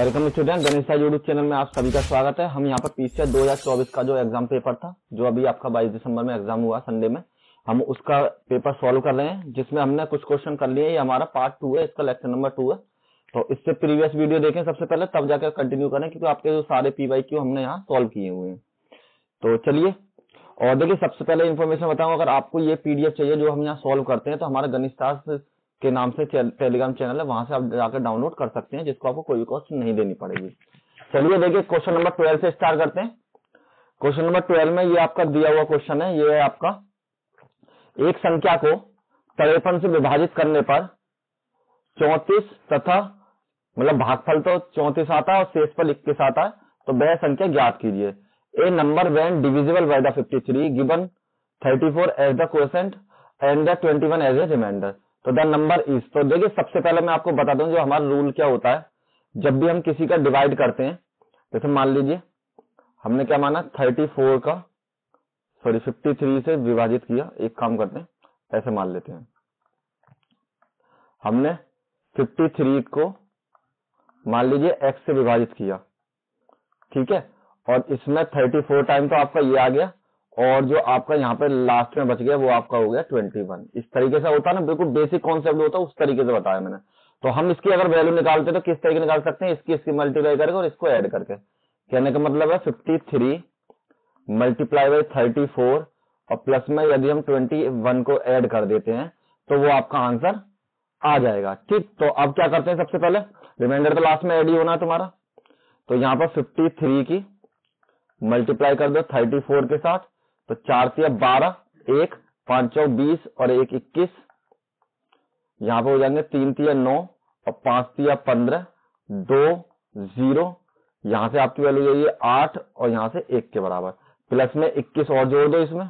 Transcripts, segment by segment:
Welcome student, Ganesh Sai YouTube channel में आप सभी का स्वागत है। हम यहाँ पर पीछे 2024 का जो एग्जाम पेपर था, जो अभी आपका 22 दिसंबर में एग्जाम हुआ संडे में, हम उसका पेपर सॉल्व कर रहे हैं, जिसमें हमने कुछ क्वेश्चन कर लिए। ये हमारा पार्ट 2 है, इसका लेक्चर नंबर 2 है। तो इससे प्रीवियस वीडियो देखें सबसे पहले, तब जाकर कंटिन्यू करें, क्योंकि आपके जो सारे PYQ हमने यहाँ सॉल्व किए हुए हैं। तो चलिए, और देखिए सबसे पहले इन्फॉर्मेशन बताऊं, अगर आपको ये PDF चाहिए जो हम यहाँ सॉल्व करते हैं, तो हमारा गणेश स्टार्स के नाम से टेलीग्राम चैनल है, वहां से आप जाकर डाउनलोड कर सकते हैं, जिसको आपको कोई कॉस्ट नहीं देनी पड़ेगी। चलिए देखिए, क्वेश्चन नंबर 12 से स्टार्ट करते हैं। क्वेश्चन नंबर 12 में ये आपका दिया हुआ क्वेश्चन है। ये है आपका, एक संख्या को 53 से विभाजित करने पर 34 तथा मतलब भागफल तो 34 आता है और शेष पर 21 आता है, तो वह संख्या ज्ञात कीजिए। A number when divisible by the 53 given 34 as the quotient and the 21 as a remainder, तो द नंबर इज। तो देखिए सबसे पहले मैं आपको बता दूं, जो हमारा रूल क्या होता है, जब भी हम किसी का डिवाइड करते हैं, जैसे मान लीजिए हमने क्या माना, 53 से विभाजित किया। एक काम करते हैं, ऐसे मान लेते हैं, हमने 53 को मान लीजिए x से विभाजित किया, ठीक है, और इसमें 34 टाइम तो आपका ये आ गया, और जो आपका यहाँ पे लास्ट में बच गया वो आपका हो गया 21। इस तरीके से होता है ना, बिल्कुल बेसिक कॉन्सेप्ट होता है, उस तरीके से बताया मैंने। तो हम इसकी अगर वैल्यू निकालते तो किस तरीके निकाल सकते हैं, इसकी मल्टीप्लाई करके और इसको ऐड करके। कहने का मतलब है 53 मल्टीप्लाई बाई 34 और प्लस में यदि हम 21 को ऐड कर देते हैं तो वो आपका आंसर आ जाएगा। ठीक, तो अब क्या करते हैं, सबसे पहले रिमाइंडर तो लास्ट में ऐड ही होना है तुम्हारा, तो यहाँ पर 53 की मल्टीप्लाई कर दो 34 के साथ, तो 4 तिया 12, 1 5 चौ 20 और 1 21, यहाँ पे हो जाएंगे 3 तिया 9 और 5 तिया 15, 2 0, यहाँ से आपकी वैल्यू यही है 8 और यहाँ से 1 के बराबर, प्लस में 21 और जोड़ दो, इसमें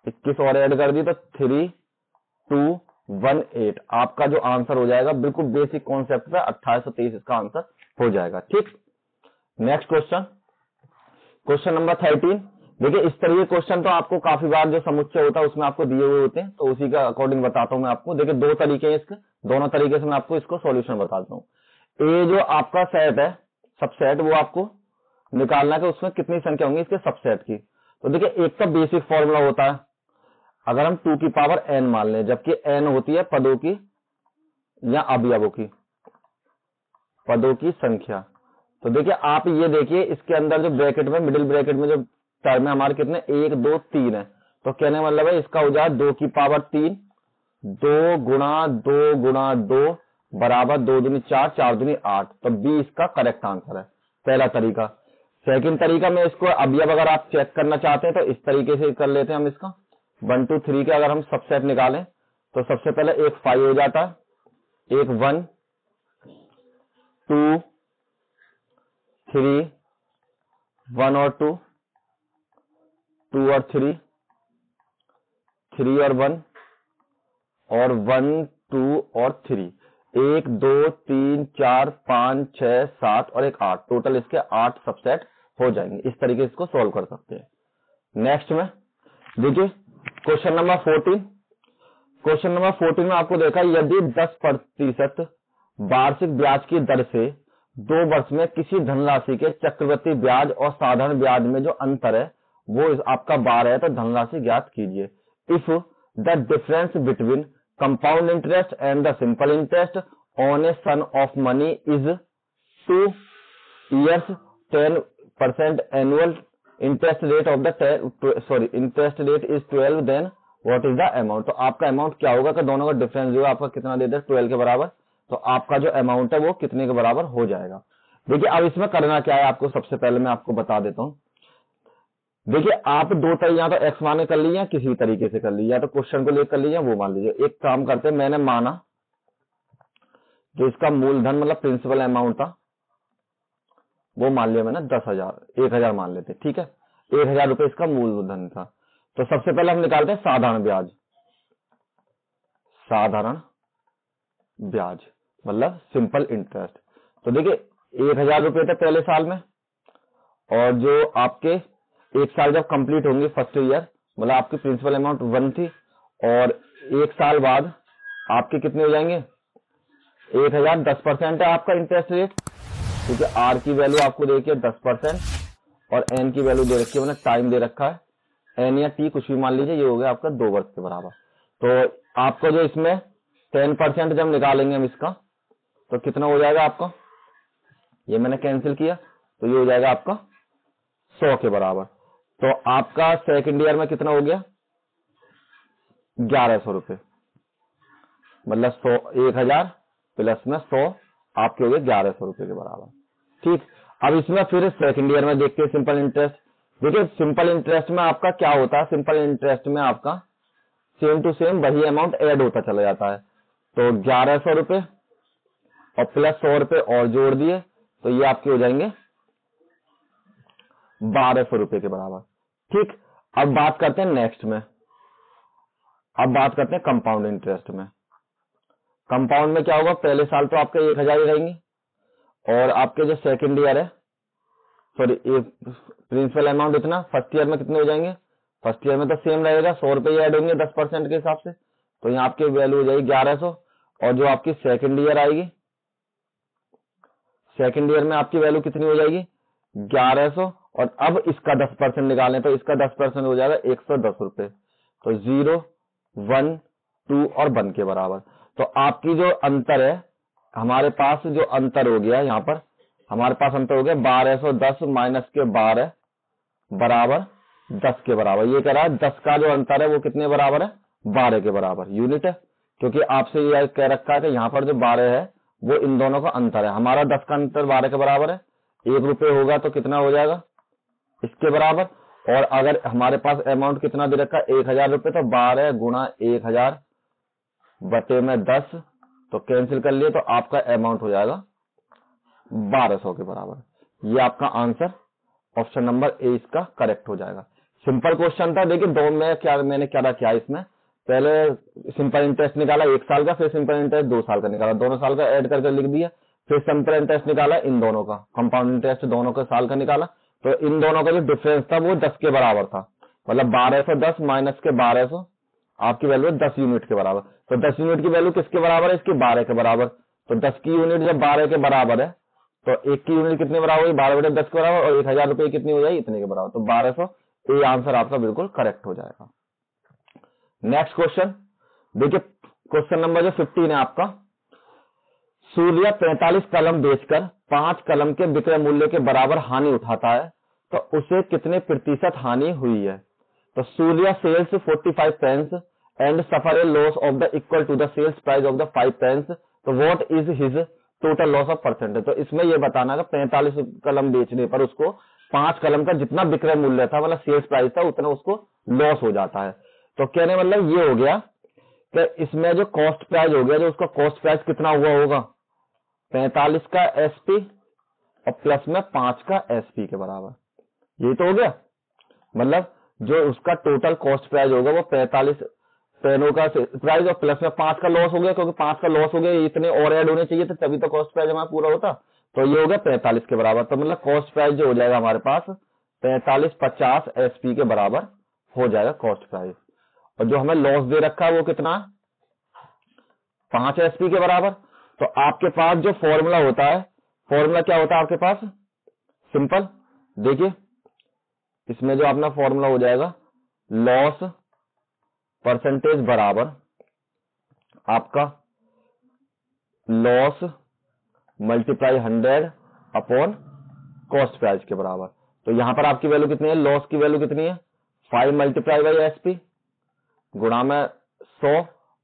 21 और ऐड कर दी तो 3218। आपका जो आंसर हो जाएगा, बिल्कुल बेसिक कॉन्सेप्ट पे 2823 इसका आंसर हो जाएगा। ठीक, नेक्स्ट क्वेश्चन, क्वेश्चन नंबर 13। देखिए इस तरह के क्वेश्चन तो आपको काफी बार जो समुच्चय होता है उसमें आपको दिए हुए होते हैं, तो उसी का अकॉर्डिंग बताता हूं मैं आपको। देखिए दो तरीके हैं इसके, दोनों तरीके से मैं आपको इसको सॉल्यूशन बताता हूं। ये जो आपका सेट है, सबसेट, वो आपको निकालना है कि उसमें कितनी संख्या होंगी इसके सबसेट की। तो देखिए एक तो बेसिक फॉर्मूला होता है, अगर हम 2 की पावर n मान लें, जबकि n होती है पदों की या अवयवों की, पदों की संख्या। तो देखिए आप ये देखिए, इसके अंदर जो ब्रैकेट में, मिडिल ब्रैकेट में जो टर्म है हमारे कितने, 1 2 3 है, तो कहने मतलब है इसका हो जाए 2 की पावर 3, 2 गुणा 2 गुणा 2 बराबर 2 दूनी 4, 4 दूनी 8, तो B इसका करेक्ट आंसर है, पहला तरीका। सेकंड तरीका में इसको अवयव अगर आप चेक करना चाहते हैं तो इस तरीके से कर लेते हैं हम इसका। 1 2 3 के अगर हम सबसेट निकालें तो सबसे पहले एक 5 हो जाता है, एक 1 2 3, 1 और 2, 2 और 3, 3 और 1, और 1 2 और 3, 1 2 3 4 5 6 7 और एक 8, टोटल इसके 8 सबसेट हो जाएंगे। इस तरीके से इसको सॉल्व कर सकते हैं। नेक्स्ट में देखिए क्वेश्चन नंबर 14। क्वेश्चन नंबर 14 में आपको देखा, यदि 10% वार्षिक ब्याज की दर से 2 वर्ष में किसी धनराशि के चक्रवृद्धि ब्याज और साधारण ब्याज में जो अंतर है वो आपका 12 है, तो धनराशि ज्ञात कीजिए। If the difference between compound interest and the simple interest on a sum of money is 2 years 10% annual interest rate of the interest rate is 12, then what is the amount. तो आपका अमाउंट क्या होगा कि दोनों का difference जो है आपका कितना दे दे, 12 के बराबर, तो आपका जो अमाउंट है वो कितने के बराबर हो जाएगा। देखिए अब इसमें करना क्या है आपको, सबसे पहले मैं आपको बता देता हूं। देखिए आप दो तरीके, या तो एक्स मान कर लीजिए, किसी तरीके से कर लीजिए, या तो क्वेश्चन को लेकर कर लीजिए, वो मान लीजिए। एक काम करते हैं, मैंने माना जो इसका मूलधन मतलब प्रिंसिपल अमाउंट था वो मान लिया मैंने 10,000, 1,000 मान लेते, ठीक है, 1,000 रुपए इसका मूलधन था। तो सबसे पहले हम निकालते हैं साधारण ब्याज। साधारण ब्याज मतलब सिंपल इंटरेस्ट। तो देखिए 1,000 रुपए थे पहले साल में, और जो आपके एक साल जब कंप्लीट होंगे फर्स्ट ईयर, मतलब आपकी प्रिंसिपल अमाउंट 1 थी, और एक साल बाद आपके कितने हो जाएंगे, 1,000, 10% है आपका इंटरेस्ट रेट, क्योंकि आर की वैल्यू आपको दे रखी है 10% और एन की वैल्यू दे रखी है, मतलब टाइम दे रखा है एन या टी कुछ भी मान लीजिए, ये हो गया आपका 2 वर्ष के बराबर। तो आपको जो इसमें 10% जब निकालेंगे हम इसका, तो कितना हो जाएगा आपका, ये मैंने कैंसिल किया, तो ये हो जाएगा आपका 100 के बराबर। तो आपका सेकंड ईयर में कितना हो गया 1100 रुपए, मतलब 1000 प्लस में 100 आपके हो गए 1100 रुपए के बराबर। ठीक, अब इसमें फिर सेकंड ईयर में देखते हैं सिंपल इंटरेस्ट। देखिए सिंपल इंटरेस्ट में आपका क्या होता है, सिंपल इंटरेस्ट में आपका सेम टू सेम वही अमाउंट ऐड होता चला जाता है। तो 1100 रुपए और प्लस 100 रुपए और जोड़ दिए, तो ये आपके हो जाएंगे 1200 रुपए के बराबर। ठीक, अब बात करते हैं नेक्स्ट में, अब बात करते हैं कंपाउंड इंटरेस्ट में। कंपाउंड में क्या होगा, पहले साल तो आपके 1000 ही रहेंगे, और आपके जो सेकंड ईयर है, सॉरी प्रिंसिपल अमाउंट इतना, फर्स्ट ईयर में कितने हो जाएंगे, फर्स्ट ईयर में तो सेम रहेगा, 100 रुपए ऐड होंगे 10% के हिसाब से, तो यहाँ आपकी वैल्यू हो जाएगी 1100। और जो आपकी सेकंड ईयर आएगी, सेकंड ईयर में आपकी वैल्यू कितनी हो जाएगी 1100, और अब इसका 10% निकालें तो इसका 10% हो जाएगा 110 रुपए। तो 0, 1, 2 और 1 के बराबर। तो आपकी जो अंतर है, हमारे पास जो अंतर हो गया, यहाँ पर हमारे पास अंतर हो गया 1210 माइनस के 12 बराबर 10 के बराबर। ये कह रहा है 10 का जो अंतर है वो कितने बराबर है, 12 के बराबर यूनिट है, क्योंकि आपसे ये कह रखा है कि यहाँ पर जो 12 है वो इन दोनों का अंतर है। हमारा 10 का अंतर 12 के बराबर है, 1 रुपये होगा तो कितना हो जाएगा इसके बराबर। और अगर हमारे पास अमाउंट कितना दे रखा है 1000 रुपये, तो 12 गुणा 1000 बटे में 10, तो कैंसिल कर लिए, तो आपका अमाउंट हो जाएगा 1200 के बराबर। ये आपका आंसर ऑप्शन नंबर ए इसका करेक्ट हो जाएगा। सिंपल क्वेश्चन था। देखिए दो में क्या मैंने क्या किया, इसमें पहले सिंपल इंटरेस्ट निकाला 1 साल का, फिर सिंपल इंटरेस्ट 2 साल का निकाला, दोनों साल का ऐड करके लिख दिया, फिर सिंपल इंटरेस्ट निकाला इन दोनों का, कंपाउंड इंटरेस्ट दोनों का साल का निकाला, तो इन दोनों का जो डिफरेंस था वो 10 के बराबर था, मतलब 1210 माइनस के 1200 आपकी वैल्यू 10 यूनिट के बराबर। तो 10 यूनिट की वैल्यू किसके बराबर है, इसकी 12 के बराबर। तो 10 की यूनिट जब 12 के बराबर है, तो 1 की यूनिट कितने बराबर हुई, 12 बटे 10 के बराबर, और 1000 रुपए कितनी हो जाएगी, इतने के बराबर। तो 1200, ये आंसर आपका बिल्कुल करेक्ट हो जाएगा। नेक्स्ट क्वेश्चन देखिए, क्वेश्चन नंबर जो 15 है आपका, सूर्य 45 कलम बेचकर 5 कलम के विक्रय मूल्य के बराबर हानि उठाता है, तो उसे कितने प्रतिशत हानि हुई है। तो Surya sells 45 pence and suffer a loss of the equal to the sales price of the 5 pence, तो what is his total loss of percentage. तो इसमें यह बताना है 45 कलम बेचने पर उसको 5 कलम का जितना विक्रय मूल्य था, मतलब सेल्स प्राइस था, उतना उसको लॉस हो जाता है। तो कहने मतलब ये हो गया कि इसमें जो कॉस्ट प्राइस हो गया, जो उसका कॉस्ट प्राइस कितना हुआ होगा 45 का एसपी और प्लस में 5 का एसपी के बराबर, यही तो हो गया। मतलब जो उसका टोटल कॉस्ट प्राइस होगा वो 45 पेनों का प्राइस और प्लस में 5 का लॉस हो गया, क्योंकि 5 का लॉस हो गया, इतने और ऐड होने चाहिए थे तभी तो कॉस्ट प्राइस हमारा पूरा होता। तो ये हो गया 45 के बराबर। तो मतलब कॉस्ट प्राइस जो हो जाएगा हमारे पास 45-50 एसपी के बराबर हो जाएगा कॉस्ट प्राइस। और जो हमें लॉस दे रखा है वो कितना है 5 एसपी के बराबर। तो आपके पास जो फॉर्मूला होता है, फॉर्मूला क्या होता है आपके पास, सिंपल देखिए, इसमें जो अपना फॉर्मूला हो जाएगा लॉस परसेंटेज बराबर आपका loss multiply 100 upon cost price के बराबर। तो यहां पर आपकी वैल्यू कितनी है, लॉस की वैल्यू कितनी है 5 मल्टीप्लाई बाई एसपी गुणा में 100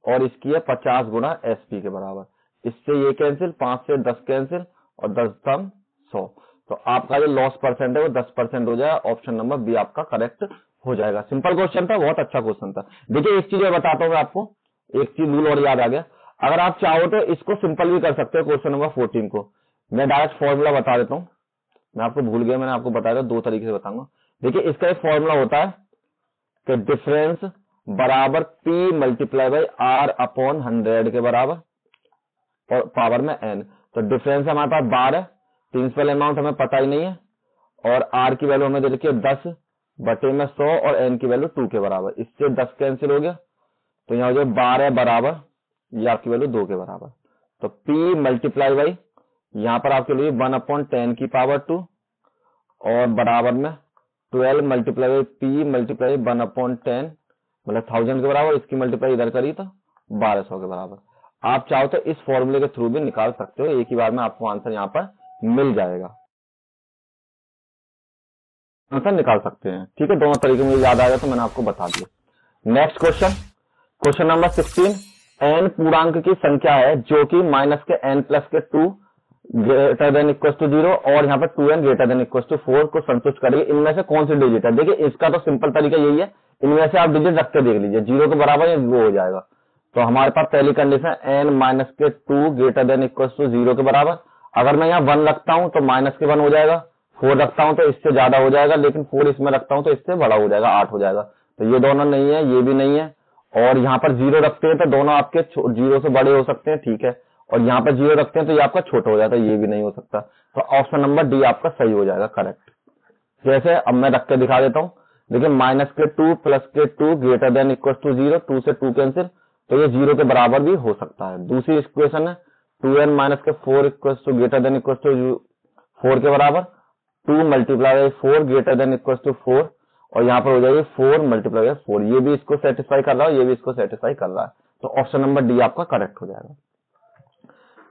और इसकी है 50 गुणा एसपी के बराबर। इससे ये कैंसिल, 5 से 10 कैंसिल और 10 दम 100। तो आपका जो लॉस परसेंट है वो 10% हो जाएगा। ऑप्शन नंबर बी आपका करेक्ट हो जाएगा। सिंपल क्वेश्चन था, बहुत अच्छा क्वेश्चन था। देखिए एक चीज और बताता हूँ आपको, एक चीज रूल और याद आ गया। अगर आप चाहो तो इसको सिंपल भी कर सकते हो, क्वेश्चन नंबर 14 को मैं डायरेक्ट फॉर्मूला बता देता हूँ। मैं आपको भूल गया, मैंने आपको बताया था, 2 तरीके से बताऊंगा। देखिए इसका एक फॉर्मूला होता है कि डिफरेंस बराबर P multiply by R upon 100 के बराबर और पावर में n। तो डिफरेंस हमारे पास 12 है, प्रिंसिपल अमाउंट हमें पता ही नहीं है, और R की वैल्यू हमें दे रखी है 10 बटे में 100 और n की वैल्यू 2 के बराबर। इससे 10 कैंसिल हो गया, तो यहाँ हो जाए 12 बराबर, ये आपकी वैल्यू 2 के बराबर। तो P मल्टीप्लाई बाई यहाँ पर आपके लिए 1/10 की पावर 2 और बराबर में 12 मल्टीप्लाई पी मल्टीप्लाई 1/10 मतलब 1000 के बराबर, इसकी मल्टीप्लाई इधर करी तो 1200 के बराबर। आप चाहो तो इस फॉर्मूले के थ्रू भी निकाल सकते हो, एक ही बार में आपको आंसर यहाँ पर मिल जाएगा, आंसर निकाल सकते हैं। ठीक है, दोनों तरीके मुझे याद आ गया तो मैंने आपको बता दिया। Next question, question number 16, n पूर्णांक की संख्या है जो कि माइनस के n प्लस के 2 ग्रेटर देन इक्वल टू 0 और यहाँ पर 2n greater than equal to 4 को संतुष्ट करेगी, इनमें से कौन सी डिजिट है? देखिए इसका तो सिंपल तरीका यही है, इनमें से आप डिजिट रख के देख लीजिए, 0 के बराबर या वो हो जाएगा। तो हमारे पास पहली कंडीशन n माइनस के 2 ग्रेटर देन इक्वल टू 0 के बराबर। अगर मैं यहाँ 1 रखता हूँ तो माइनस के 1 हो जाएगा, 4 रखता हूँ तो इससे ज्यादा हो जाएगा, लेकिन 4 इसमें रखता हूँ तो इससे बड़ा हो जाएगा, 8 हो जाएगा। तो ये दोनों नहीं है, ये भी नहीं है, और यहाँ पर 0 रखते हैं तो दोनों आपके 0 से बड़े हो सकते हैं, ठीक है, और यहाँ पर 0 रखते हैं तो ये आपका छोटा हो जाता है, ये भी नहीं हो सकता। तो ऑप्शन नंबर डी आपका सही हो जाएगा, करेक्ट। जैसे अब मैं रख के दिखा देता हूँ, देखिए माइनस के 2 प्लस के 2 ग्रेटर देन इक्वल टू 0, 2 से 2 कैंसिल, तो ये 0 के बराबर भी हो सकता है। दूसरी इक्वेशन है 2n माइनस के 4 equal to greater than equal to 4 के बराबर, 2 multiply 4 greater than equal to 4, और यहाँ पर हो जाएगी 4 मल्टीप्लाई 4, ये भी इसको सेटिस्फाई कर रहा है, ये भी इसको सेटिस्फाई कर रहा है। तो ऑप्शन नंबर डी आपका करेक्ट हो जाएगा।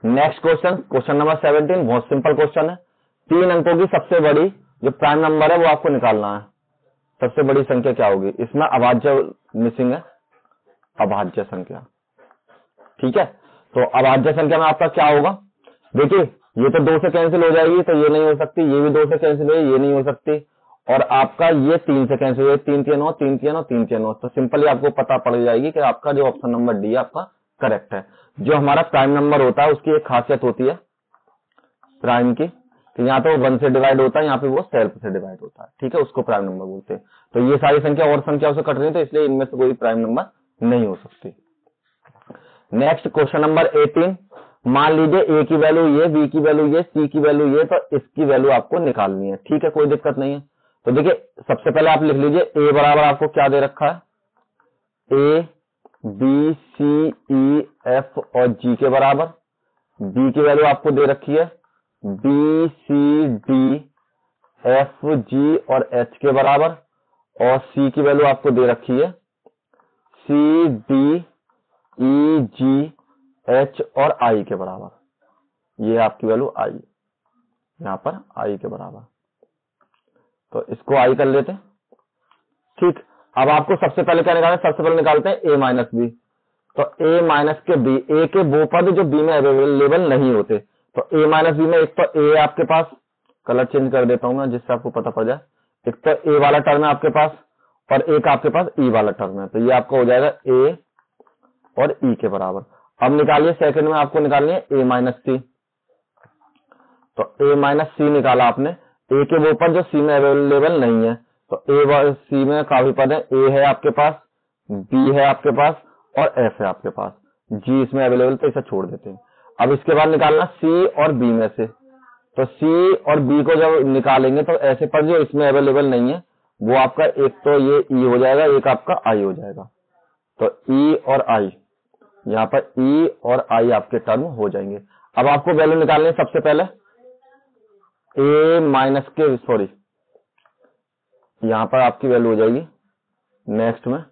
नेक्स्ट क्वेश्चन, क्वेश्चन नंबर 17, बहुत सिंपल क्वेश्चन है। 3 अंकों की सबसे बड़ी जो प्राइम नंबर है वो आपको निकालना है। सबसे बड़ी संख्या क्या होगी? इसमें अभाज्य मिसिंग है, अभाज्य संख्या, ठीक है। तो अभाज्य संख्या में आपका क्या होगा? देखिए ये तो 2 से कैंसिल हो जाएगी, तो ये नहीं हो सकती, ये भी 2 से कैंसिल हो, ये नहीं हो सकती, और आपका ये 3 से कैंसिल हो, 3 3 9 3 3 9 3 3 9, तो सिंपली आपको पता पड़ जाएगी कि आपका जो ऑप्शन नंबर डी आपका करेक्ट है। जो हमारा प्राइम नंबर होता है उसकी एक खासियत होती है प्राइम की, तो यहाँ तो 1 से डिवाइड होता है, यहाँ पे वो सेल्फ से डिवाइड होता है, ठीक है, उसको प्राइम नंबर बोलते हैं। तो ये सारी संख्या और संख्याओं से कट रही है, तो इसलिए इनमें से कोई प्राइम नंबर नहीं हो सकती। नेक्स्ट क्वेश्चन नंबर 18, मान लीजिए ए की वैल्यू ये, बी की वैल्यू ये, सी की वैल्यू ये, तो इसकी वैल्यू आपको निकालनी है, ठीक है, कोई दिक्कत नहीं है। तो देखिए सबसे पहले आप लिख लीजिए ए बराबर आपको क्या दे रखा है, A B C E F और जी के बराबर। बी की वैल्यू आपको दे रखी है B C D F G और एच के बराबर, और सी की वैल्यू आपको दे रखी है सी डी ई जी एच और आई के बराबर। ये आपकी वैल्यू आई, यहां पर आई के बराबर, तो इसको आई कर लेते हैं, ठीक। अब आपको सबसे पहले क्या निकालना है? सबसे पहले निकालते हैं ए माइनस बी। तो ए माइनस के बी, ए के वो पद जो बी में अवेलेबल नहीं होते, तो ए माइनस बी में एक तो ए आपके पास, कलर चेंज कर देता हूं मैं जिससे आपको पता पड़ जाए, एक तो ए वाला टर्म है आपके पास और एक आपके पास ई वाला टर्म है, तो ये आपका हो जाएगा ए और ई के बराबर। अब निकालिए सेकंड में आपको निकालनी है ए माइनस सी। तो ए माइनस सी निकाला आपने, ए के वो पद जो सी में अवेलेबल नहीं है, तो ए सी में काफी पद है, ए है आपके पास, बी है आपके पास और एफ है आपके पास, जी इसमें अवेलेबल, तो इसे छोड़ देते हैं। अब इसके बाद निकालना सी और बी में से, तो सी और बी को जब निकालेंगे तो ऐसे पद जो इसमें अवेलेबल नहीं है वो आपका एक तो ये ई हो जाएगा, एक आपका आई हो जाएगा। तो ई और आई, यहाँ पर ई और आई आपके टर्म हो जाएंगे। अब आपको वैल्यू निकालनी है सबसे पहले ए माइनस के, सॉरी यहाँ पर आपकी वैल्यू हो जाएगी, नेक्स्ट में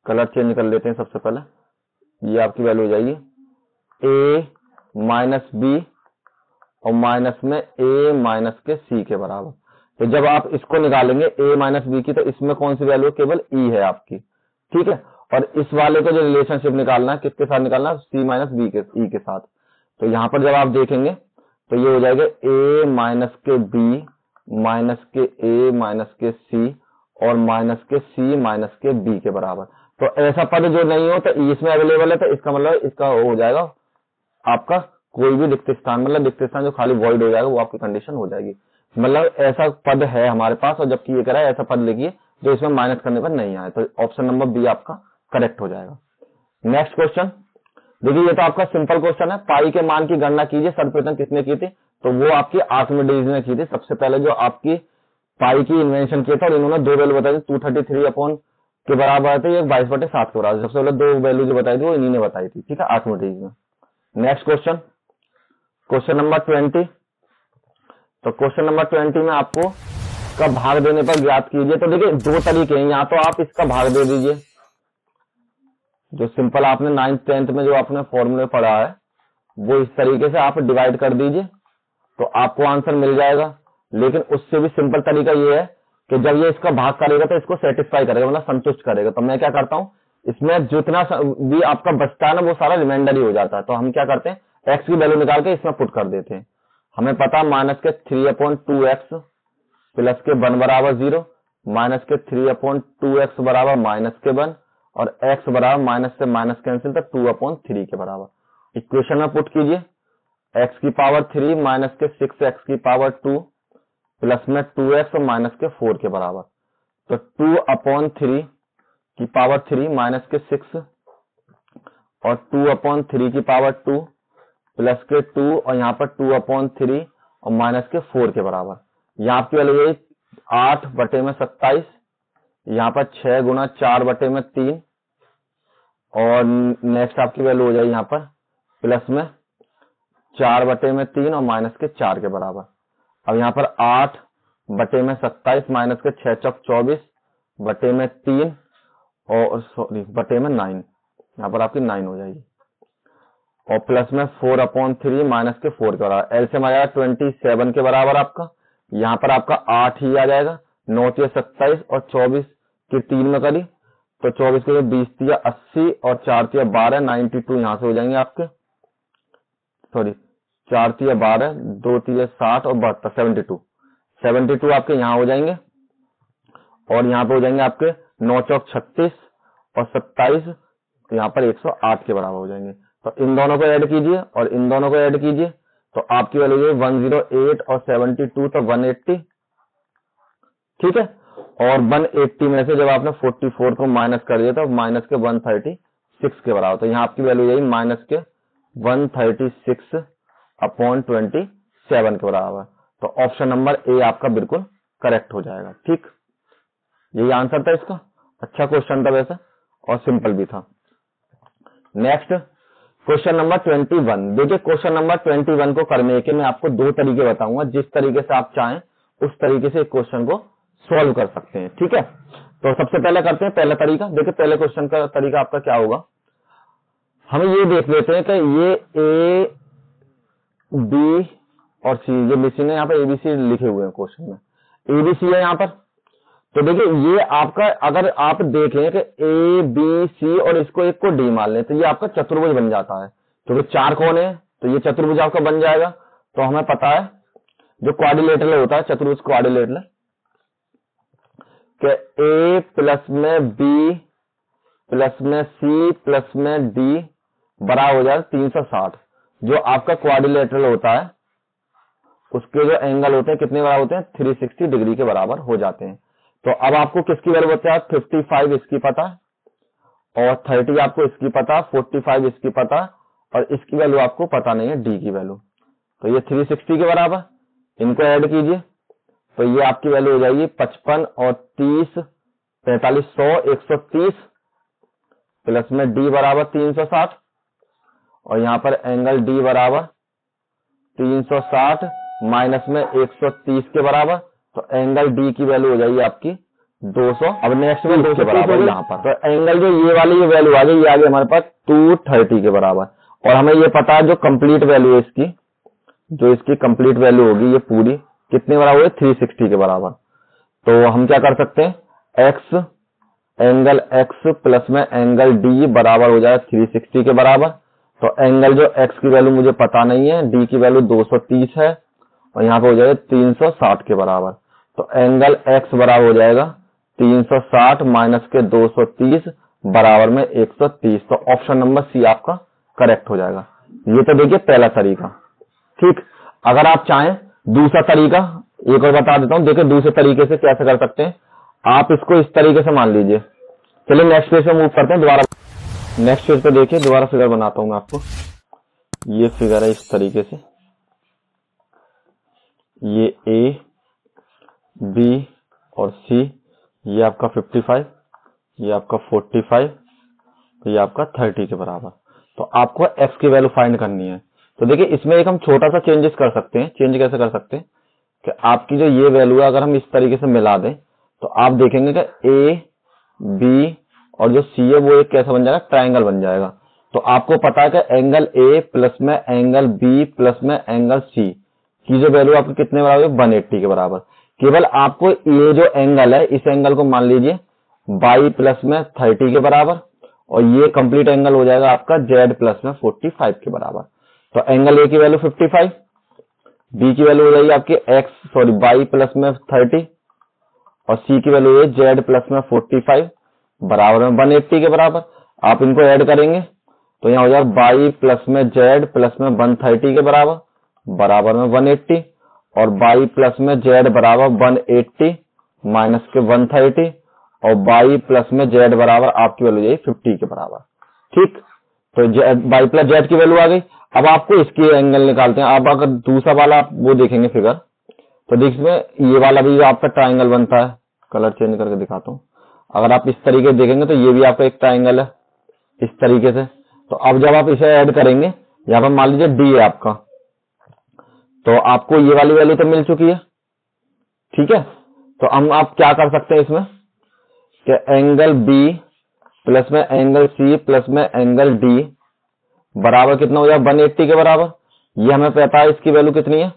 कलर चेंज कर लेते हैं सबसे पहले, ये आपकी वैल्यू हो जाएगी ए माइनस बी और माइनस में ए माइनस के सी के बराबर। तो जब आप इसको निकालेंगे ए माइनस बी की, तो इसमें कौन सी वैल्यू, केवल ई है आपकी, ठीक है। और इस वाले को जो रिलेशनशिप निकालना है किसके साथ निकालना है? सी माइनस बी के, ई के साथ। तो यहाँ पर जब आप देखेंगे तो ये हो जाएगा ए माइनस के बी माइनस के ए माइनस के सी और माइनस के सी माइनस के बी के बराबर। तो ऐसा पद जो नहीं हो तो इसमें अवेलेबल है, तो इसका मतलब इसका हो जाएगा आपका कोई भी रिक्त स्थान, मतलब रिक्त स्थान जो खाली वॉइड हो जाएगा वो आपकी कंडीशन हो जाएगी। मतलब ऐसा पद है हमारे पास, और जबकि ये कह रहा है ऐसा पद लिखिए जो इसमें माइनस करने पर नहीं आए, तो ऑप्शन नंबर बी आपका करेक्ट हो जाएगा। नेक्स्ट क्वेश्चन, देखिए ये तो आपका सिंपल क्वेश्चन है, पाई के मान की गणना कीजिए, सर्वप्रथम किसने की थी? तो वो आपकी आर्किमिडीज ने की थी। सबसे पहले जो आपकी पाई की इन्वेंशन किया था, और इन्होंने दो वैल्यू बताई थी, 233 अपॉन के बराबर थे, एक 22/7 के बराबर। सबसे पहले दो वैल्यू जो बताई थी वो इन्हीं ने बताई थी, ठीक है, आर्किमिडीज ने। नेक्स्ट क्वेश्चन, क्वेश्चन नंबर 20, तो क्वेश्चन नंबर 20 में आपको का भाग देने पर ज्ञात कीजिए। तो देखिए दो तरीके हैं, या तो आप इसका भाग दे दीजिए, जो सिंपल आपने 9th 10th में जो आपने फॉर्मूले पढ़ा है वो इस तरीके से आप डिवाइड कर दीजिए तो आपको आंसर मिल जाएगा। लेकिन उससे भी सिंपल तरीका ये है कि जब ये इसका भाग करेगा तो इसको सेटिस्फाई करेगा, मतलब संतुष्ट करेगा। तो मैं क्या करता हूं, इसमें जितना भी आपका बचता है ना वो सारा रिमाइंडर ही हो जाता है। तो हम क्या करते हैं, एक्स की वैल्यू निकाल के इसमें पुट कर देते हैं। हमें पता माइनस के 3/2x प्लस के 1 बराबर 0, माइनस के 3/2x बराबर माइनस के 1 और x बराबर माइनस से माइनस कैंसिल तो 2/3 के बराबर। इक्वेशन में पुट कीजिए, x की पावर 3 माइनस के 6x की पावर 2 प्लस में 2x और माइनस के 4 के बराबर। तो 2/3 की पावर 3 माइनस के 6 और 2/3 की पावर 2 प्लस के 2 और यहाँ पर 2/3 और माइनस के 4 के बराबर। यहाँ आपकी वैल्यू यही 8/27, यहाँ पर 6 गुना 4/3 और नेक्स्ट आपकी वैल्यू हो जाएगी यहाँ पर प्लस में 4/3 और माइनस के 4 के बराबर। अब यहाँ पर 8/27 माइनस के 6 चौक 24/3 और सॉरी बटे में 9, यहाँ पर आपकी 9 हो जाएगी और प्लस में 4/3 माइनस के 4 के बराबर। एलसीएम आ जाएगा 27 के बराबर आपका, यहाँ पर आपका 8 ही आ जाएगा। 9 3 27 और 24 की 3 में करी तो 24 के 20 3 80 और 4 3 12 92 यहाँ से हो जाएंगे आपके, सॉरी 4 3 12 2 3 60 और 72 72 आपके यहाँ हो जाएंगे और यहाँ पे हो जाएंगे आपके 9 चौक 36 और 27 यहाँ पर 108 के बराबर हो जाएंगे। तो इन दोनों को ऐड कीजिए और इन दोनों को ऐड कीजिए तो आपकी वैल्यू ये 108 और 72 तो 180, ठीक है। और 180 में से जब आपने 44 को माइनस कर दिया तो माइनस के 136 के बराबर। तो यहाँ आपकी वैल्यू यही माइनस के 136/27 के बराबर। तो ऑप्शन नंबर ए आपका बिल्कुल करेक्ट हो जाएगा, ठीक। यही आंसर था इसका। अच्छा क्वेश्चन था वैसे और सिंपल भी था। Next question number 21। देखिए क्वेश्चन नंबर 21 को करने के मैं आपको दो तरीके बताऊंगा, जिस तरीके से आप चाहें उस तरीके से क्वेश्चन को सॉल्व कर सकते हैं, ठीक है। तो सबसे पहले करते हैं पहला तरीका। देखिए पहले क्वेश्चन का तरीका आपका क्या होगा, हम ये देख लेते हैं कि ये ए बी और सी ये मिसिंग है, यहाँ पर एबीसी लिखे हुए हैं क्वेश्चन में, एबीसी है यहाँ पर। तो देखिए ये आपका अगर आप देखें कि ए बी सी और इसको एक को डी मान लें तो ये आपका चतुर्भुज बन जाता है, क्योंकि तो 4 कोण है तो ये चतुर्भुज आपका बन जाएगा। तो हमें पता है जो क्वाड्रिलेटरल होता है चतुर्भुज क्वाड्रिलेटरल कि ए प्लस में बी प्लस में सी प्लस में डी बराबर हो जाएगा 360। जो आपका क्वाड्रिलेटरल होता है उसके जो एंगल होते हैं कितने बराबर होते हैं, 360 डिग्री के बराबर हो जाते हैं। तो अब आपको किसकी वैल्यू बता है, 55 इसकी पता और 30 आपको इसकी पता, 45 इसकी पता और इसकी वैल्यू आपको पता नहीं है डी की वैल्यू। तो ये 360 के बराबर, इनको ऐड कीजिए तो ये आपकी वैल्यू हो जाएगी 55 और 30 45 100 130 प्लस में डी बराबर 360 और यहाँ पर एंगल डी बराबर 360 माइनस में 130 के बराबर। तो एंगल डी की वैल्यू हो जाएगी आपकी 200। अब नेक्स्ट में 200 के बराबर यहाँ पर तो एंगल जो ये वाली ये वैल्यू आ गई, ये आ गई हमारे पास 230 के बराबर। और हमें ये पता है जो कंप्लीट वैल्यू है इसकी, जो इसकी कंप्लीट वैल्यू होगी ये पूरी कितने बराबर है, 360 के बराबर। तो हम क्या कर सकते हैं, एक्स एंगल एक्स प्लस में एंगल डी बराबर हो जाएगा 360 के बराबर। तो एंगल जो एक्स की वैल्यू मुझे पता नहीं है, डी की वैल्यू 230 है और यहाँ पे हो जाएगा 360 के बराबर। तो एंगल एक्स बराबर हो जाएगा 360 माइनस के 230 बराबर में 130। तो ऑप्शन नंबर सी आपका करेक्ट हो जाएगा। ये तो देखिए पहला तरीका, ठीक। अगर आप चाहें दूसरा तरीका एक और बता देता हूं। देखिए दूसरे तरीके से कैसे कर सकते हैं, आप इसको इस तरीके से मान लीजिए। चलिए नेक्स्ट पेज पे मूव करते हैं दोबारा। नेक्स्ट पेज पे देखिए दोबारा फिगर बनाता हूं मैं आपको। ये फिगर है इस तरीके से, ये ए बी और सी, ये आपका 55, ये आपका 45, तो ये आपका 30 के बराबर। तो आपको एक्स की वैल्यू फाइंड करनी है। तो देखिए इसमें एक हम छोटा सा चेंजेस कर सकते हैं। चेंज कैसे कर सकते हैं कि आपकी जो ये वैल्यू है अगर हम इस तरीके से मिला दें तो आप देखेंगे कि ए बी और जो सी है वो एक कैसा बन जाएगा, ट्राइंगल बन जाएगा। तो आपको पता है कि एंगल ए प्लस में एंगल बी प्लस में एंगल सी की जो वैल्यू आपको कितने बराबर है, 180 के बराबर। केवल आपको ये जो एंगल है इस एंगल को मान लीजिए बाई प्लस में 30 के बराबर और ये कंप्लीट एंगल हो जाएगा आपका जेड प्लस में 45 के बराबर। तो एंगल ए की वैल्यू 55, बी की वैल्यू हो जाएगी आपकी बाई प्लस में 30 और सी की वैल्यू है जेड प्लस में 45 बराबर में 180 के बराबर। आप इनको ऐड करेंगे तो यहाँ हो जाएगा बाई प्लस में जेड प्लस में 130 के बराबर में 180 और बाई प्लस में जेड बराबर 180 माइनस के 130 और बाई प्लस में जेड बराबर आपकी वैल्यू जाएगी 50 के बराबर। ठीक, तो बाई प्लस जेड की वैल्यू आ गई। अब आपको इसकी एंगल निकालते हैं। अब अगर दूसरा वाला आप वो देखेंगे फिगर तो देखिए ये वाला भी आपका ट्राइंगल बनता है। कलर चेंज करके दिखाता हूँ। अगर आप इस तरीके से देखेंगे तो ये भी आपका एक ट्राइंगल है इस तरीके से। तो अब जब आप इसे ऐड करेंगे, यहाँ पर मान लीजिए डी है आपका, तो आपको ये वाली वैल्यू तो मिल चुकी है। ठीक है, तो हम आप क्या कर सकते हैं इसमें कि एंगल बी प्लस में एंगल सी प्लस में एंगल डी बराबर कितना हो जाए 180 के बराबर। ये हमें पता है इसकी वैल्यू कितनी है,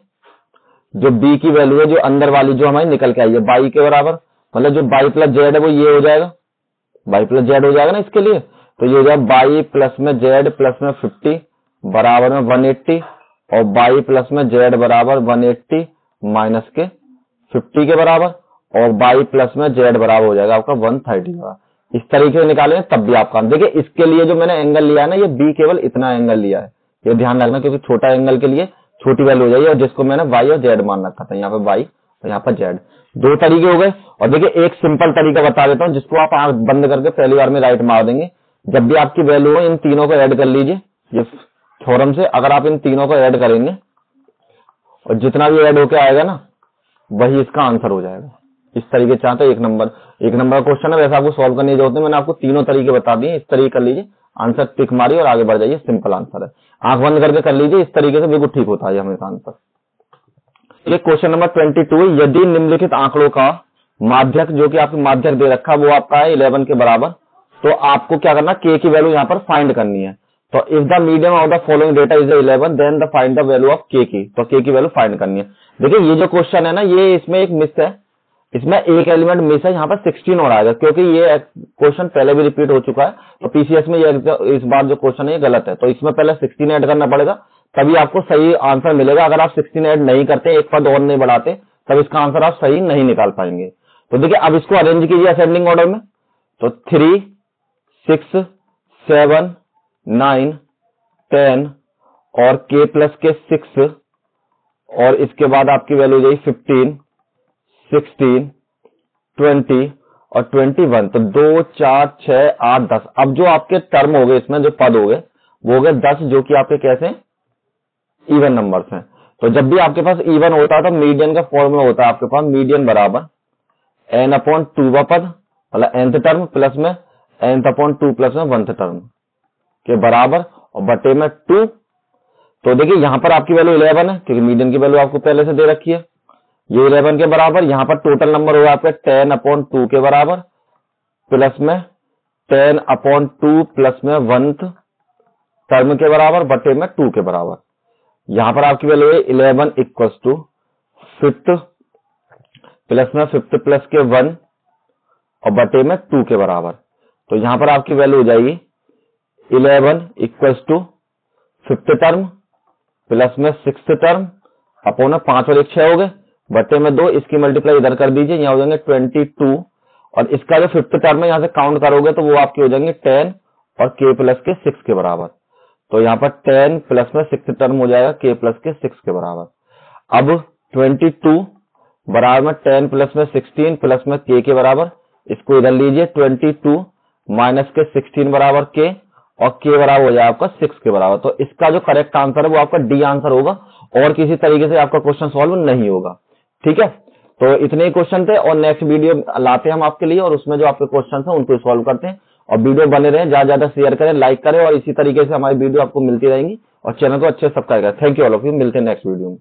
जो बी की वैल्यू है जो अंदर वाली जो हमारी निकल के आई है बाई के बराबर, मतलब जो बाई प्लस जेड है वो ये हो जाएगा, बाई प्लस जेड हो जाएगा ना इसके लिए। तो ये हो जाएगा बाई प्लस में जेड प्लस में 50 बराबर में 180 और बाई प्लस में जेड बराबर 180 माइनस के 50 के बराबर और बाई प्लस में जेड बराबर हो जाएगा आपका 130 का। इस तरीके से निकालेंगे तब भी आपका। देखिए इसके लिए जो मैंने एंगल लिया है ना, ये बी केवल इतना एंगल लिया है, ये ध्यान रखना, क्योंकि छोटा एंगल के लिए छोटी वैल्यू हो जाएगी और जिसको मैंने वाई और जेड मान रखा था, यहाँ पे वाई और यहाँ पर जेड। दो तरीके हो गए। और देखिए एक सिंपल तरीका बता देता हूँ जिसको आप आंख बंद करके पहली बार में राइट मार देंगे। जब भी आपकी वैल्यू हो इन तीनों को ऐड कर लीजिए ये थ्योरम से। अगर आप इन तीनों को ऐड करेंगे और जितना भी ऐड होके आएगा ना वही इसका आंसर हो जाएगा। इस तरीके से चाहते एक नंबर का क्वेश्चन है, वैसे आपको सॉल्व करने की जरूरत नहीं, मैंने आपको तीनों तरीके बता दिए। इस तरीके कर लीजिए, आंसर टिक मारिए और आगे बढ़ जाइए, सिंपल आंसर है। आंख बंद करके कर लीजिए, इस तरीके से बिल्कुल ठीक होता है हमेशा आंसर। ये क्वेश्चन नंबर 22, यदि निम्नलिखित आंकड़ों का माध्यक जो कि आपको माध्यक दे रखा वो आपका है 11 के बराबर, तो आपको क्या करना, के की वैल्यू यहाँ पर फाइंड करनी है। तो if the medium of the following data is 11 then the find the value of k की। तो के की वैल्यू फाइंड करनी है। देखिए ये जो क्वेश्चन है ना, ये इसमें एक मिस है, इसमें एक एलिमेंट मिस है, यहाँ पर 16 और आएगा क्योंकि ये क्वेश्चन पहले भी रिपीट हो चुका है। तो पीसीएस में ये इस बार जो क्वेश्चन है ये गलत है, तो इसमें पहले 16 ऐड करना पड़ेगा तभी आपको सही आंसर मिलेगा। अगर आप 16 ऐड नहीं करते, एक पद और नहीं बढ़ाते, तब इसका आंसर आप सही नहीं निकाल पाएंगे। तो देखिए अब इसको अरेंज कीजिए असेंडिंग ऑर्डर में। तो 3, 6, 7, 9, 10 और के प्लस के 6 और इसके बाद आपकी वैल्यू हो जाएगी 15, 16, 20 और 21। तो 2, 4, 6, 8, 10। अब जो आपके टर्म हो गए इसमें जो पद हो गए वो हो गए 10, जो कि आपके कैसे इवन नंबर्स हैं। तो जब भी आपके पास इवन होता है तो मीडियन का फॉर्मूला होता है आपके पास, मीडियन बराबर n/2 पद मतलब nth टर्म प्लस में n/2 प्लस में 1th टर्म के बराबर और बटे में 2। तो देखिए यहां पर आपकी वैल्यू 11 है क्योंकि मीडियन की वैल्यू आपको पहले से दे रखी है, ये 11 के बराबर। यहां पर टोटल नंबर होगा आपका 10/2 के बराबर प्लस में 10/2 प्लस में 1th टर्म के बराबर बटे में 2 के बराबर। यहां पर आपकी वैल्यू है 11 इक्वल्स टू 5th प्लस में 5th प्लस के 1 और बटे में 2 के बराबर। तो यहां पर आपकी वैल्यू हो जाएगी 11 equals to 5th term plus में 6th टर्म अपॉन 5 और 1 6 हो गए बटे में 2। इसकी मल्टीप्लाई इधर कर दीजिए, यहाँ हो जाएंगे 22 और इसका जो 5th टर्म है यहाँ से काउंट करोगे तो वो आपकी हो जाएंगे 10 और के प्लस के 6 के बराबर। तो यहाँ पर 10 प्लस में 6th टर्म हो जाएगा के प्लस के 6 के बराबर। अब 22 बराबर में 10 प्लस में 16 प्लस में के बराबर, इसको इधर लीजिए 22 माइनस के 16 बराबर के और के बराबर हो जाएगा आपका 6 के बराबर। तो इसका जो करेक्ट आंसर है वो आपका डी आंसर होगा और किसी तरीके से आपका क्वेश्चन सॉल्व नहीं होगा। ठीक है, तो इतने ही क्वेश्चन थे और नेक्स्ट वीडियो लाते हैं हम आपके लिए और उसमें जो आपके क्वेश्चन हैं उनको सॉल्व करते हैं। और वीडियो बने रहे, ज्यादा ज्यादा शेयर करें, लाइक करें और इसी तरीके से हमारी वीडियो आपको मिलती रहेंगी और चैनल को अच्छे से सब्सक्राइब करें। Thank you all of you, मिलते हैं नेक्स्ट वीडियो में।